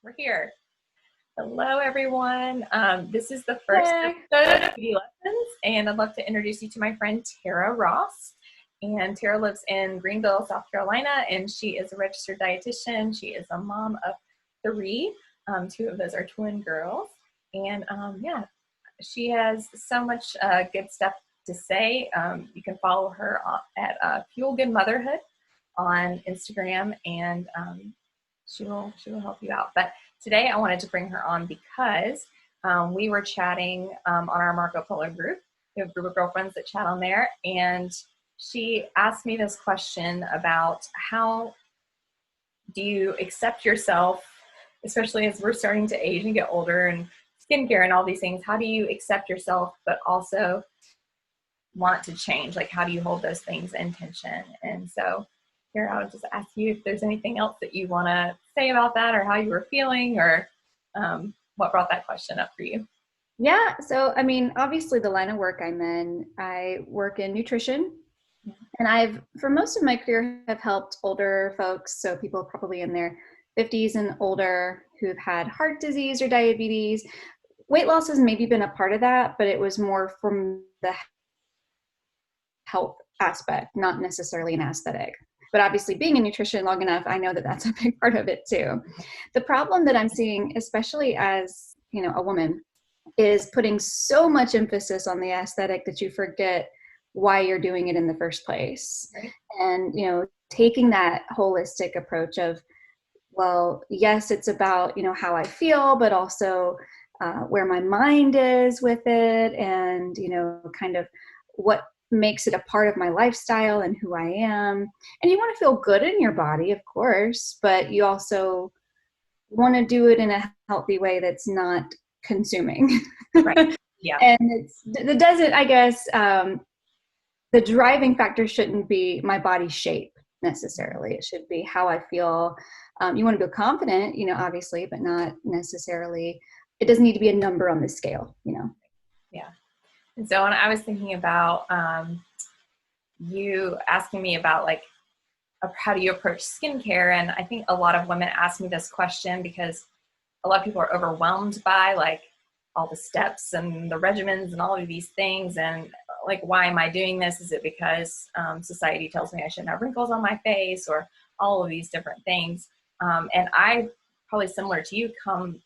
We're here. Hello, everyone. This is the first Hey. episode of Beauty Lessons, and I'd love to introduce you to my friend Tara Ross. And Tara lives in Greenville, South Carolina, and she is a registered dietitian. She is a mom of 3. 2 of those are twin girls. And yeah, she has so much good stuff to say. You can follow her at Fuel Good Motherhood on Instagram, and she will help you out. But today I wanted to bring her on because we were chatting on our Marco Polo group. We have a group of girlfriends that chat on there, and she asked me this question about how do you accept yourself, especially as we're starting to age and get older, and skincare and all these things. How do you accept yourself but also want to change? Like, how do you hold those things in tension? And so here, I'll just ask you if there's anything else that you want to say about that, or how you were feeling, or what brought that question up for you. Yeah, so I mean, obviously the line of work I'm in, I work in nutrition, and I've, for most of my career, have helped older folks, so people probably in their 50s and older who've had heart disease or diabetes. Weight loss has maybe been a part of that, but it was more from the health aspect, not necessarily an aesthetic. But obviously being in nutrition long enough, I know that that's a big part of it too. The problem that I'm seeing, especially as, a woman, is putting so much emphasis on the aesthetic that you forget why you're doing it in the first place. Right. And, taking that holistic approach of, well, yes, it's about, how I feel, but also where my mind is with it, and, kind of what makes it a part of my lifestyle and who I am. And you want to feel good in your body, of course, but you also want to do it in a healthy way that's not consuming. Right. Yeah. And it doesn't, I guess, the driving factor shouldn't be my body shape necessarily. It should be how I feel. You want to feel confident, obviously, but not necessarily, it doesn't need to be a number on the scale, Yeah. And so when I was thinking about you asking me about like how do you approach skincare, and I think a lot of women ask me this question because a lot of people are overwhelmed by like all the steps and the regimens and all of these things, and like, why am I doing this? Is it because society tells me I shouldn't have wrinkles on my face, or all of these different things? And I, probably similar to you, come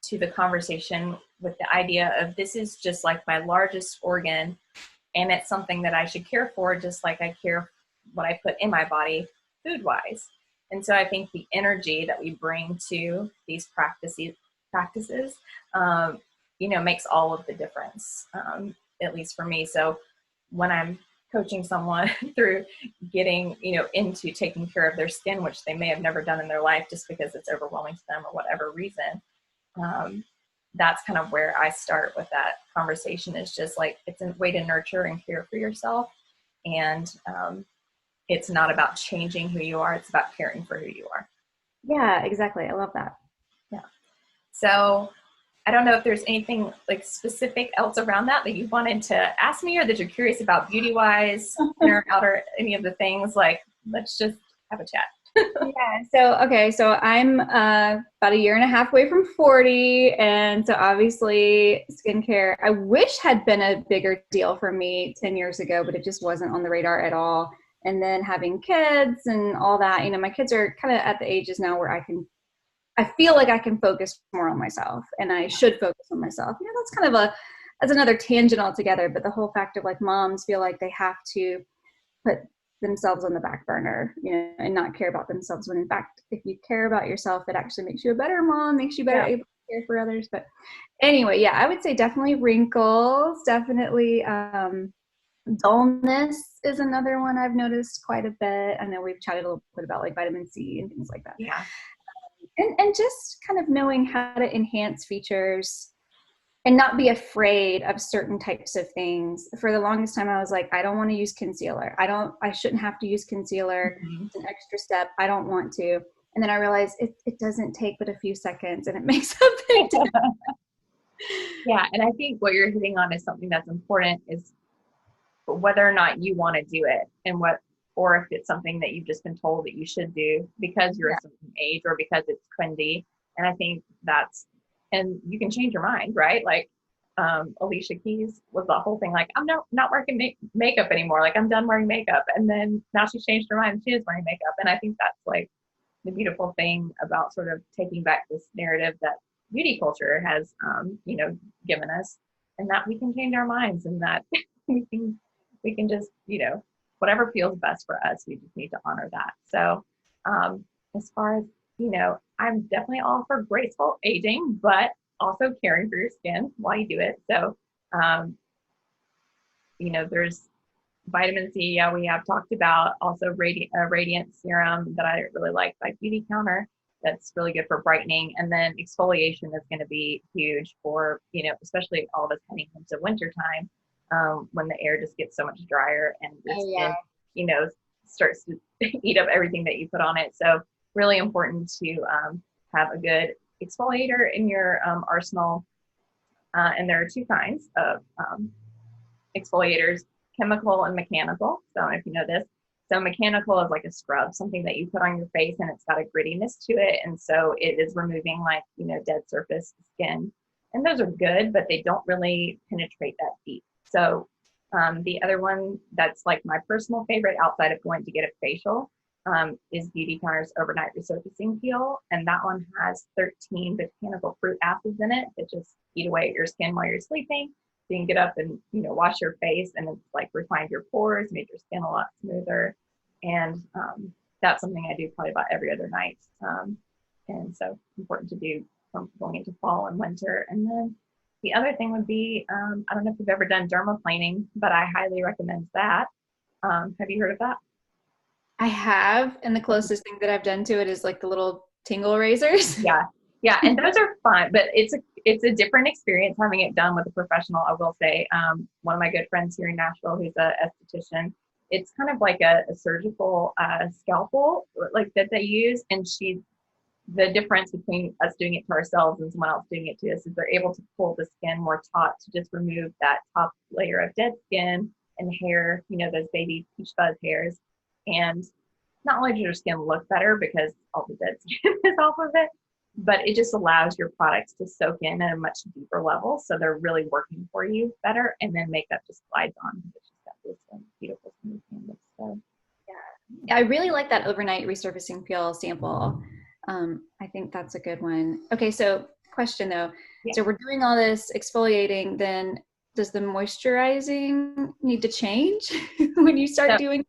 to the conversation with the idea of this is just like my largest organ, and it's something that I should care for just like I care what I put in my body food-wise. And so I think the energy that we bring to these practices makes all of the difference, at least for me. So when I'm coaching someone through getting, into taking care of their skin, which they may have never done in their life just because it's overwhelming to them or whatever reason, that's kind of where I start with that conversation. Is just like, it's a way to nurture and care for yourself. And it's not about changing who you are. It's about caring for who you are. Yeah, exactly. I love that. Yeah. So I don't know if there's anything like specific else around that you wanted to ask me, or that you're curious about beauty wise, inner, outer, any of the things. Like, let's just have a chat. Yeah. So I'm about a year and a half away from 40. And so obviously skincare, I wish had been a bigger deal for me 10 years ago, but it just wasn't on the radar at all. And then having kids and all that, my kids are kind of at the ages now where I feel like I can focus more on myself, and I should focus on myself. That's another tangent altogether, but the whole fact of like moms feel like they have to put themselves on the back burner, and not care about themselves, when in fact, if you care about yourself, it actually makes you a better mom, makes you better able to care for others. But anyway, yeah, I would say definitely wrinkles, definitely dullness is another one I've noticed quite a bit. I know we've chatted a little bit about like vitamin C and things like that. Yeah. And just kind of knowing how to enhance features and not be afraid of certain types of things. For the longest time, I was like, I don't want to use concealer. I shouldn't have to use concealer. Mm-hmm. It's an extra step. I don't want to. And then I realized it doesn't take but a few seconds, and it makes a big difference. Yeah. And I think what you're hitting on is something that's important, is whether or not you want to do it, and or if it's something that you've just been told that you should do because you're a certain age, or because it's trendy. And I think and you can change your mind, right? Like, Alicia Keys was the whole thing, like, I'm not wearing makeup anymore. Like, I'm done wearing makeup. And then now she's changed her mind. She is wearing makeup. And I think that's like the beautiful thing about sort of taking back this narrative that beauty culture has, given us, and that we can change our minds, and that we can just, whatever feels best for us, we just need to honor that. So, as far as, I'm definitely all for graceful aging, but also caring for your skin while you do it. So, there's vitamin C. Yeah, we have talked about. Also radiant serum that I really like by Beautycounter. That's really good for brightening. And then exfoliation is going to be huge for, especially all of us heading into winter time, when the air just gets so much drier and your skin, starts to eat up everything that you put on it. So really important to have a good exfoliator in your arsenal. And there are two kinds of exfoliators, chemical and mechanical. So I don't know if you know this. So mechanical is like a scrub, something that you put on your face and it's got a grittiness to it. And so it is removing like, dead surface skin. And those are good, but they don't really penetrate that deep. So the other one that's like my personal favorite outside of going to get a facial is Beautycounter's Overnight Resurfacing Peel. And that one has 13 botanical fruit acids in it that just eat away at your skin while you're sleeping. So you can get up and, wash your face, and it's like refined your pores, made your skin a lot smoother. And that's something I do probably about every other night. And so important to do from going into fall and winter. And then the other thing would be, I don't know if you've ever done dermaplaning, but I highly recommend that. Have you heard of that? I have, and the closest thing that I've done to it is like the little tingle razors. Yeah. Yeah. And those are fun, but it's a different experience having it done with a professional. I will say, one of my good friends here in Nashville, who's a esthetician, it's kind of like a surgical scalpel like that they use. And the difference between us doing it to ourselves and someone else doing it to us is they're able to pull the skin more taut to just remove that top layer of dead skin and hair, those baby peach fuzz hairs. And not only does your skin look better because all the dead skin is off of it, but it just allows your products to soak in at a much deeper level. So they're really working for you better. And then makeup just slides on. It's just got this beautiful smooth canvas. So yeah, I really like that overnight resurfacing peel sample. I think that's a good one. Okay, so question though. Yeah. So we're doing all this exfoliating, then does the moisturizing need to change when you start doing?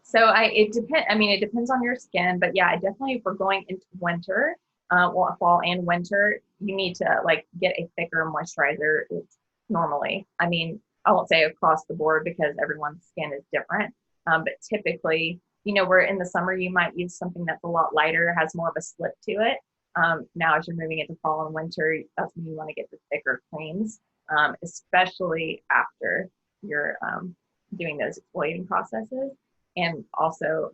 So it depends. I mean, it depends on your skin, but yeah, definitely if we're going into winter, fall and winter, you need to like get a thicker moisturizer normally. I mean, I won't say across the board because everyone's skin is different. But typically, where in the summer you might use something that's a lot lighter, has more of a slip to it. Now, as you're moving into fall and winter, that's when you want to get the thicker creams, especially after you're doing those exfoliating processes. And also,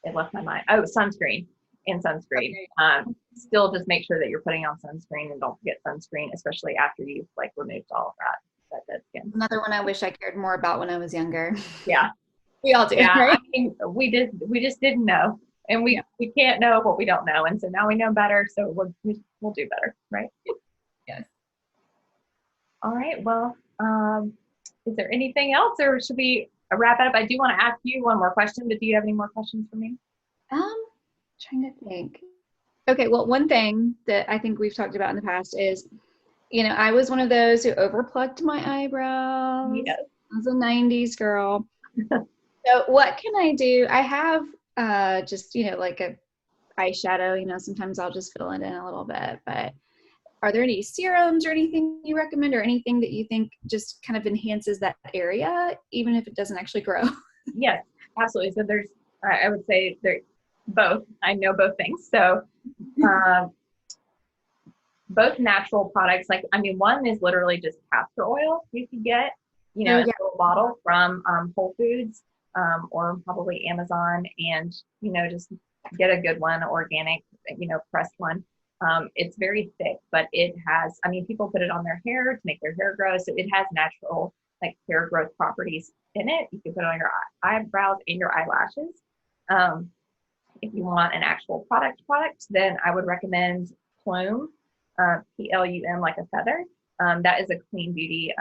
it left my mind. Oh, sunscreen and sunscreen. Okay. Still just make sure that you're putting on sunscreen, and don't forget sunscreen, especially after you've like removed all of that dead skin. Another one I wish I cared more about when I was younger. Yeah. We all do. Yeah. Right? I mean, we just didn't know, and we can't know what we don't know. And so now we know better. So we'll do better. Right. Yes. All right. Well, is there anything else, or should we wrap it up? I do want to ask you one more question, but do you have any more questions for me? Trying to think. Okay, well, one thing that I think we've talked about in the past is, I was one of those who overplucked my eyebrows. Yes. I was a 90s girl. So what can I do? I have just, like a eyeshadow, sometimes I'll just fill it in a little bit, but are there any serums or anything you recommend, or anything that you think just kind of enhances that area, even if it doesn't actually grow? Yes, absolutely. So I would say both. I know both things. So both natural products. One is literally just castor oil you can get, a little bottle from Whole Foods or probably Amazon, and, just get a good one, organic, pressed one. It's very thick, but it has, people put it on their hair to make their hair grow. So it has natural hair growth properties in it. You can put it on your eyebrows and your eyelashes. If you want an actual product, then I would recommend Plume, Plum, like a feather. That is a clean beauty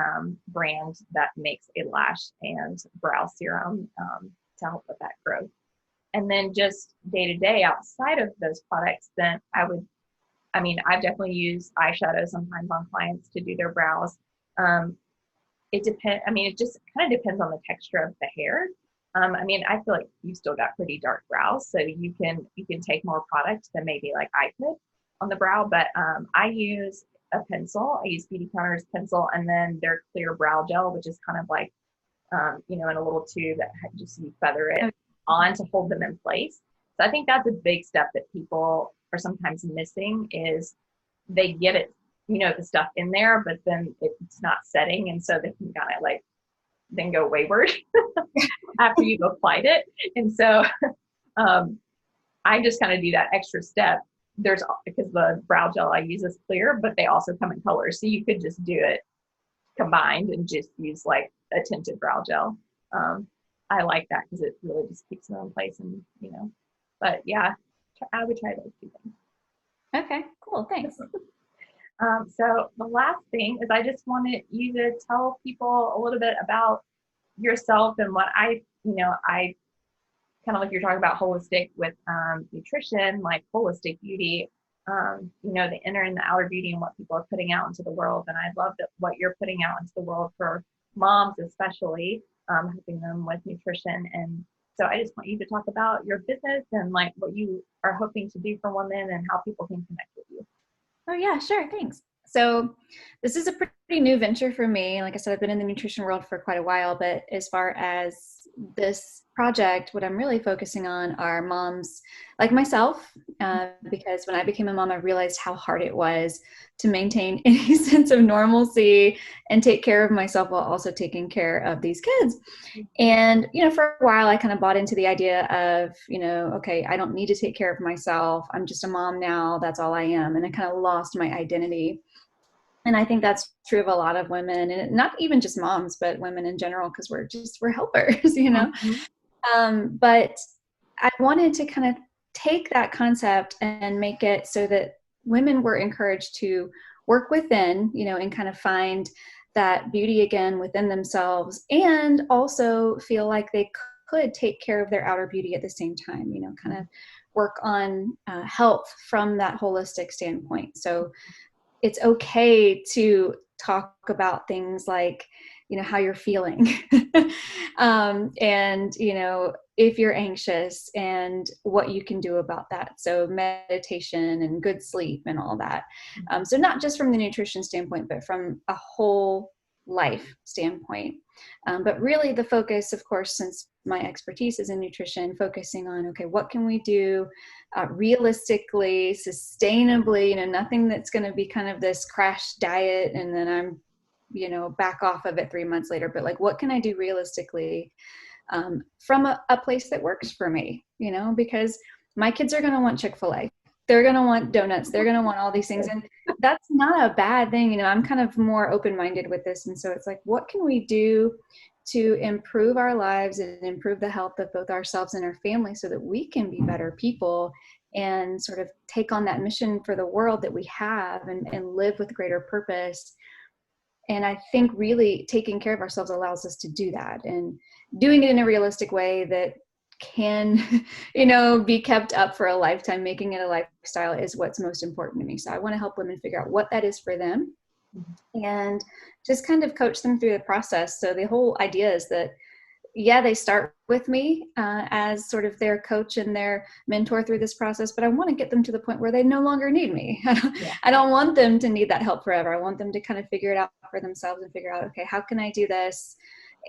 brand that makes a lash and brow serum to help with that growth. And then just day to day outside of those products, then I've definitely used eyeshadow sometimes on clients to do their brows. It depends. It just kind of depends on the texture of the hair. I feel like you still got pretty dark brows, so you can take more product than maybe like I could on the brow. But I use a pencil. I use Beautycounter's pencil, and then their clear brow gel, which is kind of like in a little tube that just you feather it on to hold them in place. So I think that's a big step that people are sometimes missing is they get it, the stuff in there, but then it's not setting, and so they can kind of like then go wayward after you've applied it. And so I just kind of do that extra step. Because the brow gel I use is clear, but they also come in colors. So you could just do it combined and just use like a tinted brow gel. I like that because it really just keeps them in place but yeah, I would try those two things. Okay, cool. Thanks. So the last thing is I just wanted you to tell people a little bit about yourself and what I kind of like you're talking about holistic with nutrition, like holistic beauty, the inner and the outer beauty and what people are putting out into the world. And I love that what you're putting out into the world for moms, especially helping them with nutrition. And so I just want you to talk about your business and like what you are hoping to do for women and how people can connect with you. Oh yeah, sure. Thanks. So this is a pretty new venture for me. Like I said, I've been in the nutrition world for quite a while, but as far as this project, what I'm really focusing on are moms like myself, because when I became a mom, I realized how hard it was to maintain any sense of normalcy and take care of myself while also taking care of these kids. And, for a while, I kind of bought into the idea of, okay, I don't need to take care of myself. I'm just a mom now. That's all I am. And I kind of lost my identity. And I think that's true of a lot of women, and not even just moms, but women in general, because we're helpers, Mm-hmm. But I wanted to kind of take that concept and make it so that women were encouraged to work within, and kind of find that beauty again within themselves, and also feel like they could take care of their outer beauty at the same time, kind of work on health from that holistic standpoint. So it's okay to talk about things like, how you're feeling and, if you're anxious and what you can do about that. So meditation and good sleep and all that. So not just from the nutrition standpoint, but from a whole life standpoint. But really the focus, of course, since my expertise is in nutrition, focusing on, okay, what can we do realistically, sustainably, nothing that's going to be kind of this crash diet and then I'm, back off of it 3 months later, but like, what can I do realistically from a place that works for me, because my kids are going to want Chick-fil-A. They're going to want donuts. They're going to want all these things. And that's not a bad thing. I'm kind of more open-minded with this. And so it's like, what can we do to improve our lives and improve the health of both ourselves and our family so that we can be better people and sort of take on that mission for the world that we have and live with greater purpose. And I think really taking care of ourselves allows us to do that, and doing it in a realistic way that can, be kept up for a lifetime. Making it a lifestyle is what's most important to me. So I want to help women figure out what that is for them and just kind of coach them through the process. So the whole idea is that, yeah, they start with me as sort of their coach and their mentor through this process, but I want to get them to the point where they no longer need me. I don't want them to need that help forever. I want them to kind of figure it out for themselves and figure out, okay, how can I do this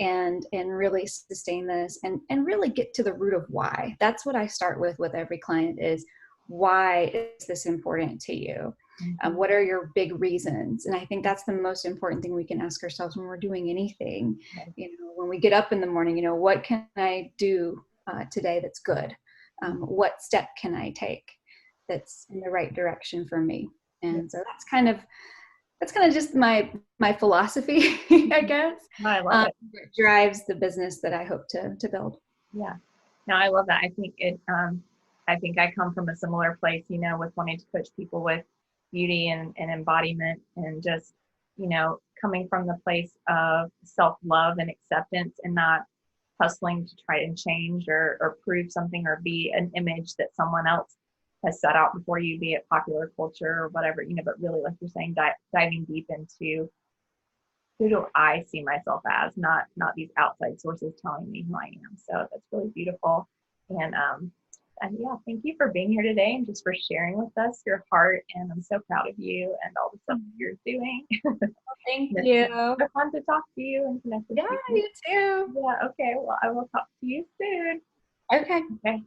and really sustain this and really get to the root of why. That's what I start with every client is, why is this important to you? What are your big reasons? And I think that's the most important thing we can ask ourselves when we're doing anything. When we get up in the morning, what can I do today that's good? What step can I take that's in the right direction for me? And so that's kind of just my philosophy, I guess. I love it. It drives the business that I hope to build. Yeah. No, I love that. I think it I think I come from a similar place, you know, with wanting to coach people with beauty and embodiment and just, you know, coming from the place of self-love and acceptance and not hustling to try and change or prove something or be an image that someone else has set out before you, be it popular culture or whatever, you know, but really, like you're saying, diving deep into who do I see myself as, not these outside sources telling me who I am. So that's really beautiful. And yeah, thank you for being here today and just for sharing with us your heart. And I'm so proud of you and all the stuff that you're doing. Thank It's you. so fun to talk to you and connect with Yeah, you. you too. Yeah, okay. Well, I will talk to you soon. Okay. Okay.